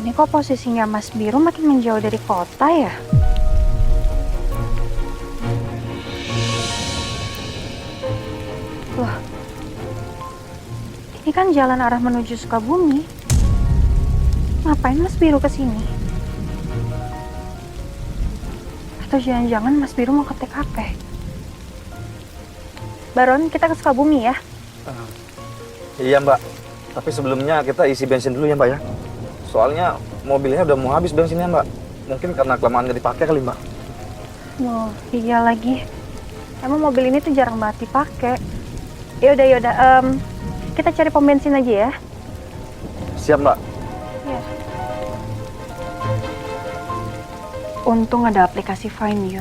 Ini kok posisinya Mas Biru makin menjauh dari kota ya? Loh, ini kan jalan arah menuju Sukabumi. Ngapain Mas Biru kesini? Atau jangan-jangan Mas Biru mau ke TKP? Baron, kita ke Sukabumi ya? Iya mbak, tapi sebelumnya kita isi bensin dulu ya mbak ya. Soalnya mobilnya udah mau habis bensinnya mbak. Mungkin karena kelamaan nggak dipakai kali mbak. Oh iya lagi. Emang mobil ini tuh jarang banget dipakai. Yaudah, kita cari pom bensin aja ya. Siap mbak. Iya. Untung ada aplikasi Find You.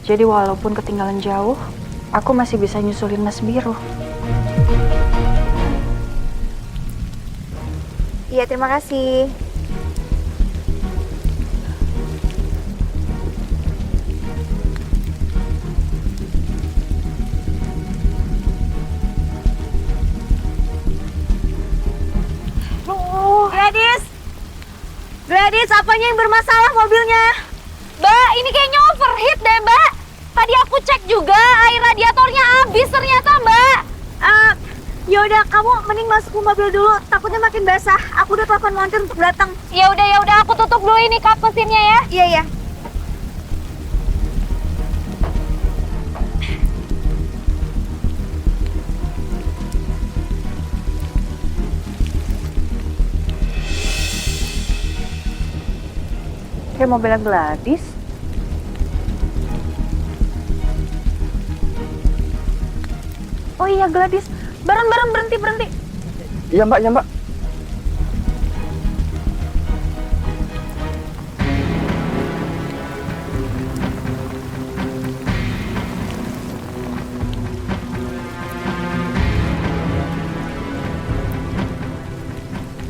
Jadi walaupun ketinggalan jauh, aku masih bisa nyusulin Mas Biru. Iya, terima kasih. Gladys! Gladys, apanya yang bermasalah mobilnya? Mbak, ini kayaknya overheat deh, Mbak. Tadi aku cek juga, air radiatornya habis ternyata, Mbak. Yaudah, kamu mending masuk ke mobil dulu, takutnya makin basah. Aku udah telepon montir untuk datang. Ya udah, aku tutup dulu ini kap mesinnya ya. Iya, iya. Kayak mobilnya Gladys. Oh iya Gladys, bareng-bareng berhenti. Iya mbak, iya mbak.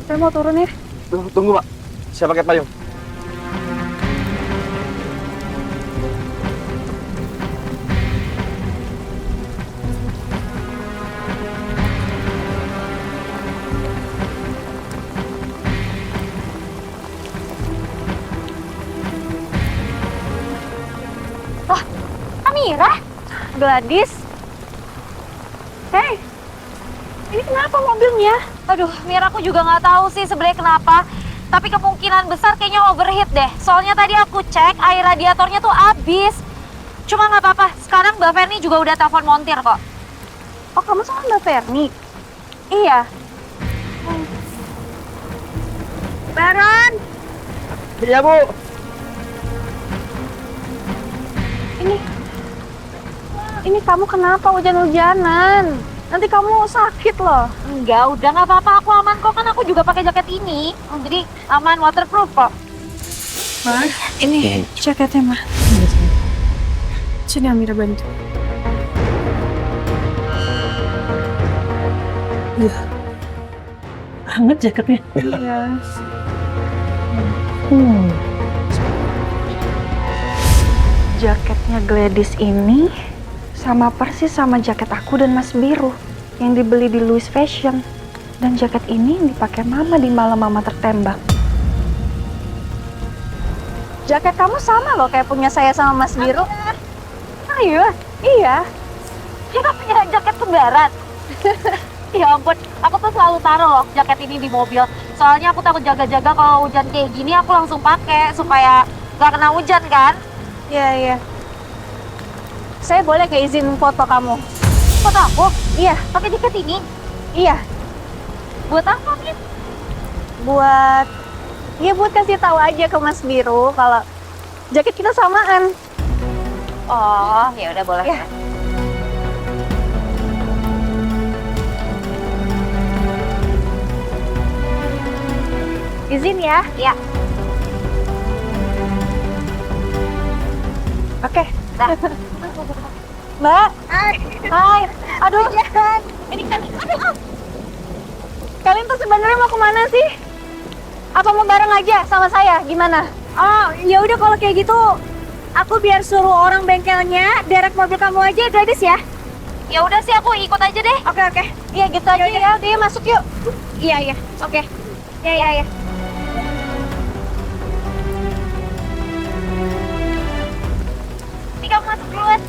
Saya mau turun ya. Tunggu mbak, saya pakai payung. Amira? Gladys. Hey, ini kenapa mobilnya? Aduh, Mira, aku juga nggak tahu sih sebenarnya kenapa. Tapi kemungkinan besar kayaknya overheat deh. Soalnya tadi aku cek air radiatornya tuh habis. Cuma nggak apa-apa, sekarang Mbak Ferni juga udah telepon montir kok. Oh kamu sama Mbak Ferni? Iya. Baron! Iya bu. Ini kamu kenapa hujan-hujanan? Nanti kamu sakit loh. Enggak, udah nggak apa-apa, aku aman kok, kan aku juga pakai jaket ini. Jadi aman, waterproof kok. Mas, ini jaketnya mah. Sini Amira bantu. Hangat jaketnya. Iya. Jaketnya Gladys ini sama persis sama jaket aku dan Mas Biru yang dibeli di Louis Fashion. Dan jaket ini dipakai Mama di malam Mama tertembak. Jaket kamu sama loh kayak punya saya sama Mas Biru. Ayo, iya. Kita punya jaket kembaran. Ya ampun, aku tuh selalu taruh loh jaket ini di mobil. Soalnya aku takut jaga-jaga kalau hujan kayak gini aku langsung pakai supaya nggak kena hujan kan. Iya. Saya boleh kayak izin foto kamu? Foto aku? Iya, Pakai jaket ini? iya. Buat apa, Min? Buat kasih tahu aja ke Mas Biru kalau jaket kita samaan. Oh, ya udah boleh. Ya. Izin ya? Ya. Oke. Dah. Mbak. Hai. Aduh. Ini kan. Aduh. Kalian tuh sebenarnya mau kemana sih? Apa mau bareng aja sama saya? Gimana? Oh, ya udah kalau kayak gitu, aku biar suruh orang bengkelnya derek mobil kamu aja, Gladys ya. Ya udah sih, aku ikut aja deh. Oke. Iya gitu aja ya. Dia masuk yuk. Iya. Oke. Iya. kamu masuk duluan.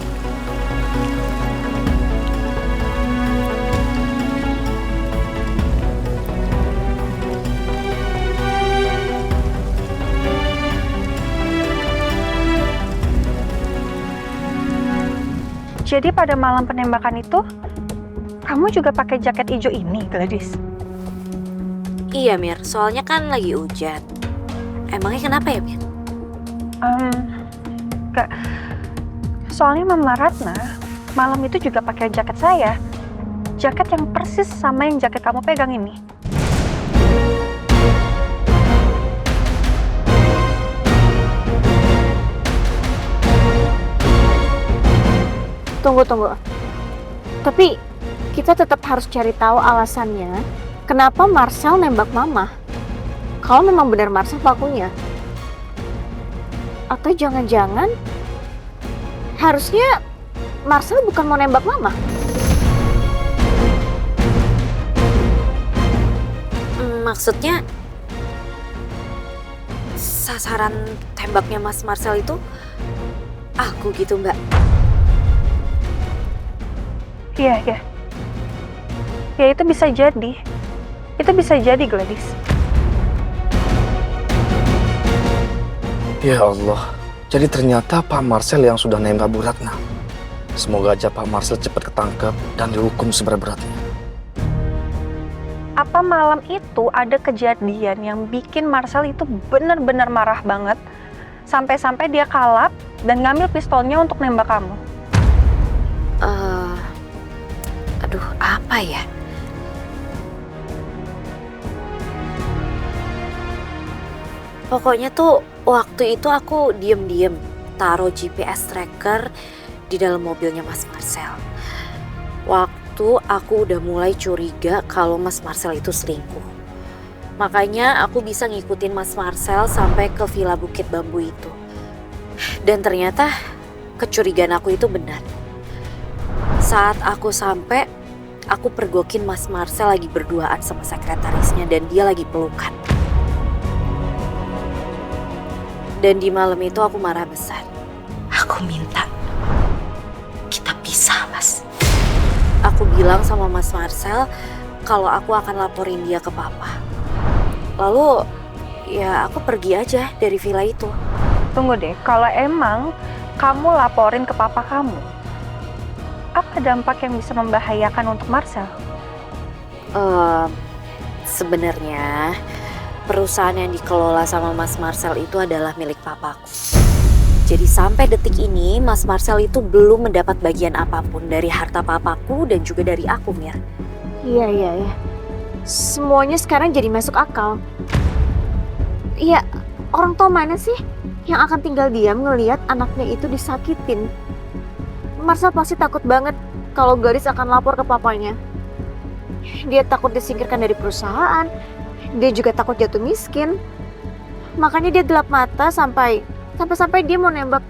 Jadi pada malam penembakan itu, kamu juga pakai jaket hijau ini, Gladys? Iya Mir, soalnya kan lagi hujan. Emangnya kenapa ya Mir? Enggak. Soalnya Mama Ratna malam itu juga pakai jaket saya. Jaket yang persis sama yang jaket kamu pegang ini. Tunggu. Tapi kita tetap harus cari tahu alasannya kenapa Marcel nembak Mama. Kalau memang benar Marcel pelakunya. Atau jangan-jangan harusnya Marcel bukan mau nembak Mama. Maksudnya sasaran tembaknya Mas Marcel itu aku gitu Mbak? Iya. Ya itu bisa jadi. Itu bisa jadi, Gladys. Ya Allah, jadi ternyata Pak Marcel yang sudah nembak Bu Ratna. Semoga aja Pak Marcel cepat ketangkep dan dihukum seberat-beratnya. Apa malam itu ada kejadian yang bikin Marcel itu benar-benar marah banget sampai-sampai dia kalap dan ngambil pistolnya untuk nembak kamu? Aduh, apa ya? Pokoknya tuh waktu itu aku diem-diem taruh GPS tracker di dalam mobilnya Mas Marcel. Waktu aku udah mulai curiga kalau Mas Marcel itu selingkuh. Makanya aku bisa ngikutin Mas Marcel sampai ke Villa Bukit Bambu itu. Dan ternyata kecurigaan aku itu benar. Saat aku sampai, aku pergokin Mas Marcel lagi berduaan sama sekretarisnya dan dia lagi pelukan. Dan di malam itu aku marah besar. Aku minta kita pisah, Mas. Aku bilang sama Mas Marcel kalau aku akan laporin dia ke Papa. Lalu ya aku pergi aja dari villa itu. Tunggu deh, kalau emang kamu laporin ke papa kamu, apa dampak yang bisa membahayakan untuk Marcel? Sebenarnya perusahaan yang dikelola sama Mas Marcel itu adalah milik papaku. Jadi sampai detik ini Mas Marcel itu belum mendapat bagian apapun dari harta papaku dan juga dari aku, Mir. Iya. Semuanya sekarang jadi masuk akal. Iya, orang tua mana sih yang akan tinggal diam ngelihat anaknya itu disakitin? Marcel pasti takut banget kalau Gladys akan lapor ke papanya. Dia takut disingkirkan dari perusahaan. Dia juga takut jatuh miskin. Makanya dia gelap mata sampai dia mau nembak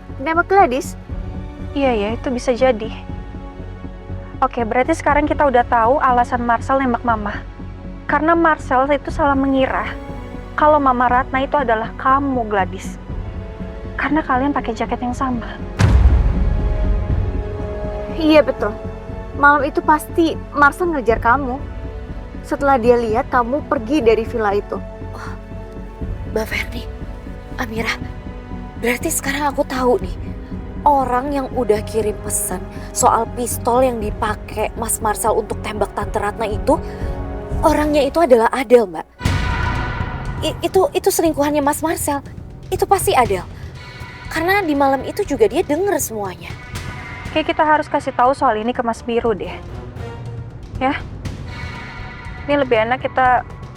Gladys. Iya, itu bisa jadi. Oke, berarti sekarang kita udah tahu alasan Marcel nembak Mama. Karena Marcel itu salah mengira kalau Mama Ratna itu adalah kamu, Gladys. Karena kalian pakai jaket yang sama. Iya betul. Malam itu pasti Marcel ngejar kamu. Setelah dia lihat kamu pergi dari villa itu. Oh, Mbak Ferdi, Amira, berarti sekarang aku tahu nih. Orang yang udah kirim pesan soal pistol yang dipakai Mas Marcel untuk tembak Tante Ratna itu, orangnya itu adalah Adel, Mbak. Itu selingkuhannya Mas Marcel. Itu pasti Adel. Karena di malam itu juga dia denger semuanya. Kayak kita harus kasih tahu soal ini ke Mas Biru deh. Ya. Ini lebih enak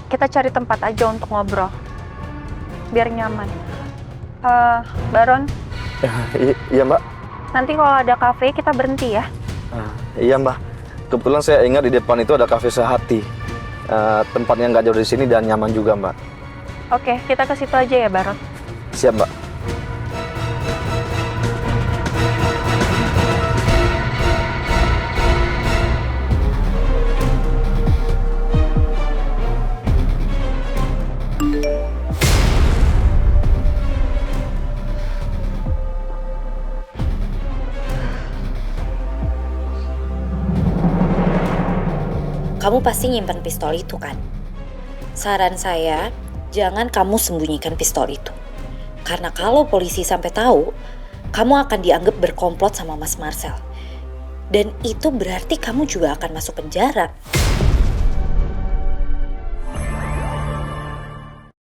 kita cari tempat aja untuk ngobrol. Biar nyaman. Baron. Iya Mbak. Nanti kalau ada kafe kita berhenti ya. Iya Mbak. Kebetulan saya ingat di depan itu ada kafe Sehati. Tempatnya nggak jauh dari sini dan nyaman juga Mbak. Oke, kita ke situ aja ya Baron. Siap Mbak. kamu pasti nyimpan pistol itu kan? Saran saya, jangan kamu sembunyikan pistol itu. Karena kalau polisi sampai tahu, kamu akan dianggap berkomplot sama Mas Marcel. Dan itu berarti kamu juga akan masuk penjara.